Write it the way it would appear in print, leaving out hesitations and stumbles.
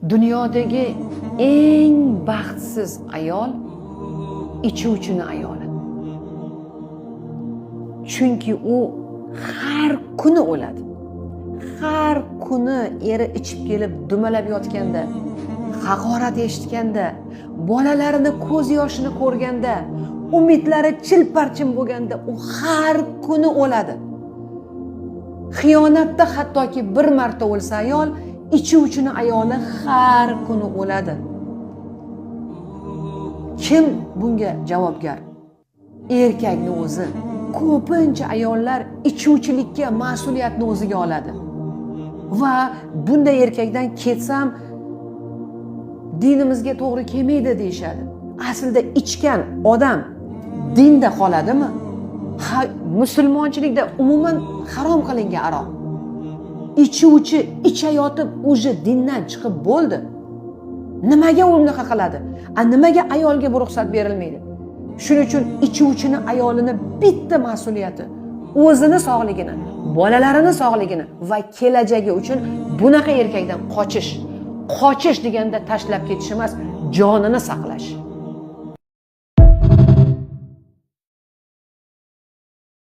Dunyodagi eng baxtsiz ayol ichuvchini ayoli. Chunki u har kuni o'ladi. Har kuni eri ichib kelib dumalab yotganda, haqorat eshitganda, bolalarini ko'z yoshini ko'rganda, umidlari chilparchin bo'lganda u har kuni o'ladi. Xiyonatda hattoki bir marta o'lsa ayol, ichuvchini ayoli har kuni o'ladi. Kim bunga javobgar? Erkakni o'zi. Ko'pincha ayollar ichuvchilikka mas'uliyatni o'ziga oladi. Va bunday erkakdan ketsam dinimizga to'g'ri kelmaydi deyshadi. Aslida ichgan odam dinda qoladimi? Musulmonchilikda umuman harom qilingan aroq. Ichuvchi ichayotib o'zi dindan chiqib bo'ldi. Nimaga unaqa qiladi? Nimaga ayolga bu ruxsat berilmaydi? Shuning uchun ichuvchini ayolini bitta mas'uliyati o'zini sog'ligini, bolalarini sog'ligini va kelajagi uchun bunaqa erkakdan qochish. Qochish deganda tashlab ketish emas, jonini saqlash.